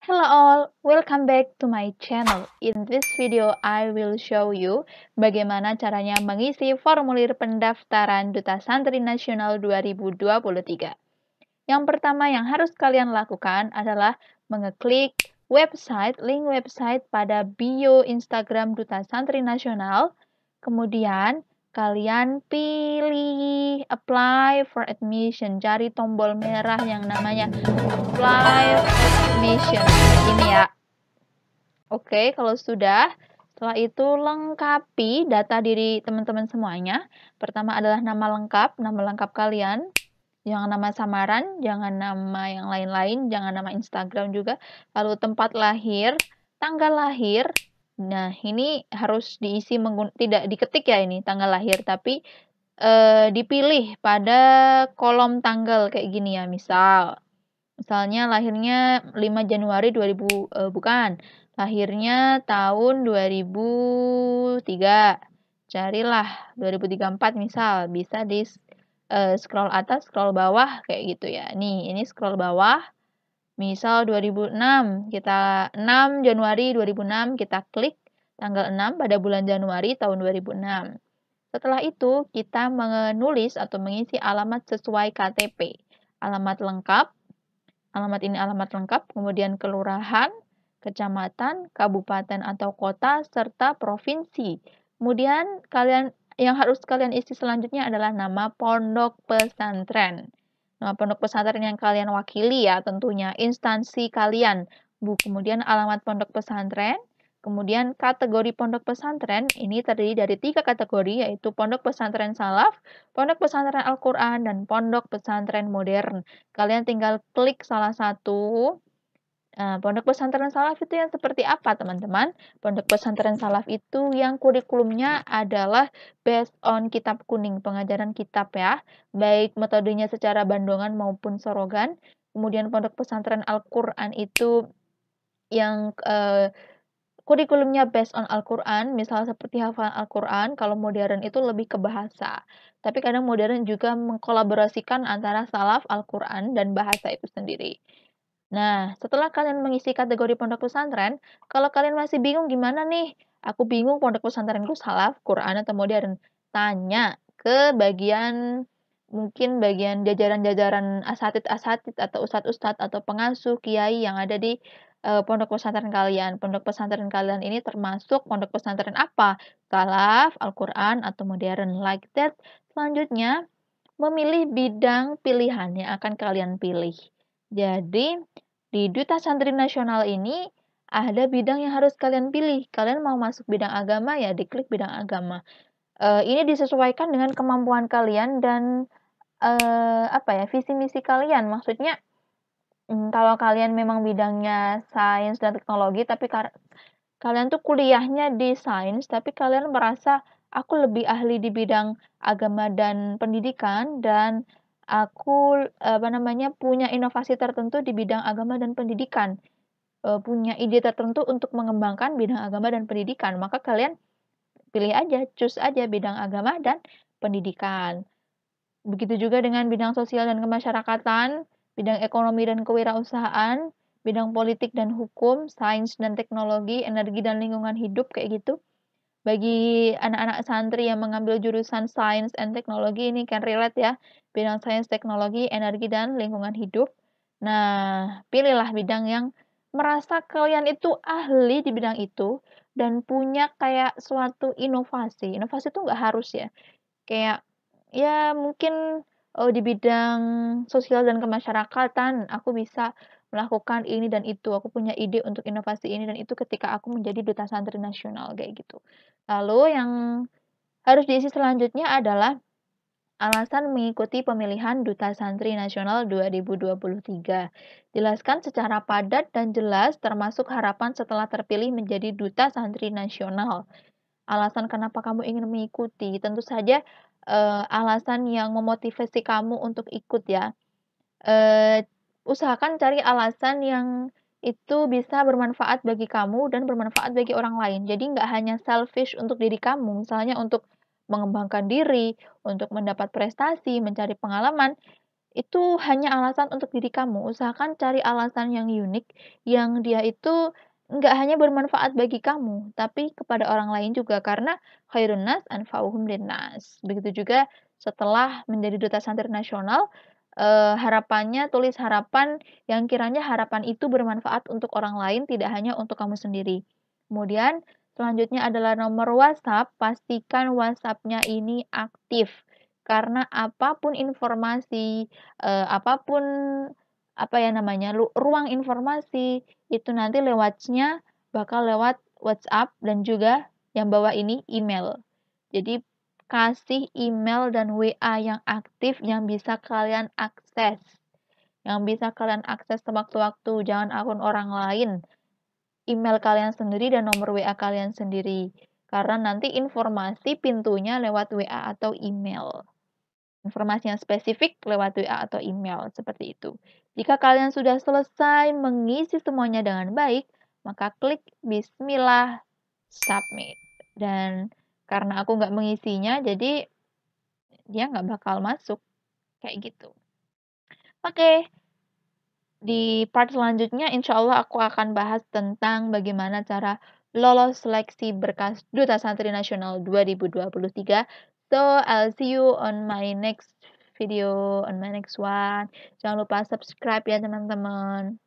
Hello all, welcome back to my channel. In this video, I will show you bagaimana caranya mengisi formulir pendaftaran Duta Santri Nasional 2023. Yang pertama yang harus kalian lakukan adalah mengeklik link website pada bio Instagram Duta Santri Nasional. Kemudian kalian pilih apply for admission, cari tombol merah yang namanya apply admission ini ya. Oke, kalau sudah, setelah itu lengkapi data diri teman-teman semuanya. Pertama adalah nama lengkap kalian. Jangan nama samaran, jangan nama yang lain-lain, jangan nama Instagram juga. Lalu tempat lahir, tanggal lahir. Nah, ini harus diisi tidak diketik ya ini tanggal lahir, tapi dipilih pada kolom tanggal kayak gini ya. Misalnya lahirnya 5 Januari 2000 bukan. Lahirnya tahun 2003. Carilah 2034 misal, bisa di scroll atas, scroll bawah kayak gitu ya. Nih, ini scroll bawah. Misal 2006, kita 6 Januari 2006 kita klik tanggal 6 pada bulan Januari tahun 2006. Setelah itu, kita menulis atau mengisi alamat sesuai KTP. Alamat lengkap, alamat ini alamat lengkap, kemudian kelurahan, kecamatan, kabupaten atau kota, serta provinsi. Kemudian yang harus kalian isi selanjutnya adalah nama pondok pesantren. Nama pondok pesantren yang kalian wakili ya tentunya, instansi kalian. Kemudian alamat pondok pesantren, kemudian kategori pondok pesantren, ini terdiri dari 3 kategori, yaitu pondok pesantren salaf, pondok pesantren Al-Quran, dan pondok pesantren modern. Kalian tinggal klik salah satu. Pondok pesantren salaf itu yang seperti apa, teman-teman? Pondok pesantren salaf itu yang kurikulumnya adalah based on kitab kuning, pengajaran kitab ya, baik metodenya secara bandongan maupun sorogan. Kemudian pondok pesantren Al-Quran itu yang kurikulumnya based on Al-Quran, misal seperti hafalan Al-Quran. Kalau modern itu lebih ke bahasa. Tapi kadang modern juga mengkolaborasikan antara salaf, Al-Quran, dan bahasa itu sendiri. Nah, setelah kalian mengisi kategori pondok pesantren, kalau kalian masih bingung gimana nih? Aku bingung pondok pesantrenku salaf, Quran, atau modern. Tanya ke mungkin bagian jajaran-jajaran asatid atau ustadz-ustadz atau pengasuh kiai yang ada di pondok pesantren kalian. Pondok pesantren kalian ini termasuk pondok pesantren apa? Salaf, Al-Quran, atau modern. Like that. Selanjutnya, memilih bidang pilihan yang akan kalian pilih. Jadi, di Duta Santri Nasional ini ada bidang yang harus kalian pilih. Kalian mau masuk bidang agama ya diklik bidang agama. Ini disesuaikan dengan kemampuan kalian dan visi misi kalian. Maksudnya kalau kalian memang bidangnya sains dan teknologi, tapi kalian tuh kuliahnya di sains, tapi kalian merasa aku lebih ahli di bidang agama dan pendidikan, dan aku punya inovasi tertentu di bidang agama dan pendidikan, punya ide tertentu untuk mengembangkan bidang agama dan pendidikan, maka kalian pilih aja, choose aja bidang agama dan pendidikan. Begitu juga dengan bidang sosial dan kemasyarakatan, bidang ekonomi dan kewirausahaan, bidang politik dan hukum, sains dan teknologi, energi dan lingkungan hidup, kayak gitu. Bagi anak-anak santri yang mengambil jurusan sains dan teknologi, ini kan relate ya, bidang sains, teknologi, energi, dan lingkungan hidup. Nah, pilihlah bidang yang merasa kalian itu ahli di bidang itu, dan punya kayak suatu inovasi. Inovasi itu nggak harus ya, kayak ya mungkin di bidang sosial dan kemasyarakatan, aku bisa melakukan ini dan itu. Aku punya ide untuk inovasi ini dan itu ketika aku menjadi Duta Santri Nasional, kayak gitu. Lalu yang harus diisi selanjutnya adalah alasan mengikuti pemilihan Duta Santri Nasional 2023. Jelaskan secara padat dan jelas termasuk harapan setelah terpilih menjadi Duta Santri Nasional. Alasan kenapa kamu ingin mengikuti, tentu saja alasan yang memotivasi kamu untuk ikut ya. Usahakan cari alasan yang itu bisa bermanfaat bagi kamu dan bermanfaat bagi orang lain. Jadi nggak hanya selfish untuk diri kamu, misalnya untuk mengembangkan diri, untuk mendapat prestasi, mencari pengalaman. itu hanya alasan untuk diri kamu. Usahakan cari alasan yang unik, yang dia itu nggak hanya bermanfaat bagi kamu, tapi kepada orang lain juga. Karena khairun nas anfa'uhum linnas. Begitu juga setelah menjadi duta santri nasional, harapannya tulis harapan yang kiranya harapan itu bermanfaat untuk orang lain, tidak hanya untuk kamu sendiri. Kemudian selanjutnya adalah nomor WhatsApp, pastikan WhatsApp-nya ini aktif. Karena apapun informasi, apapun, apa ya namanya, ruang informasi, itu nanti lewatnya bakal lewat WhatsApp dan juga yang bawah ini email. Jadi kasih email dan WA yang aktif yang bisa kalian akses. Yang bisa kalian akses sewaktu-waktu, jangan akun orang lain. Email kalian sendiri dan nomor WA kalian sendiri. Karena nanti informasi pintunya lewat WA atau email. Informasi yang spesifik lewat WA atau email, seperti itu. Jika kalian sudah selesai mengisi semuanya dengan baik, maka klik Bismillah, submit. Dan karena aku nggak mengisinya, jadi dia nggak bakal masuk, kayak gitu. Oke, di part selanjutnya insya Allah aku akan bahas tentang bagaimana cara lolos seleksi berkas Duta Santri Nasional 2023. So, I'll see you on my next video, on my next one. Jangan lupa subscribe ya teman-teman.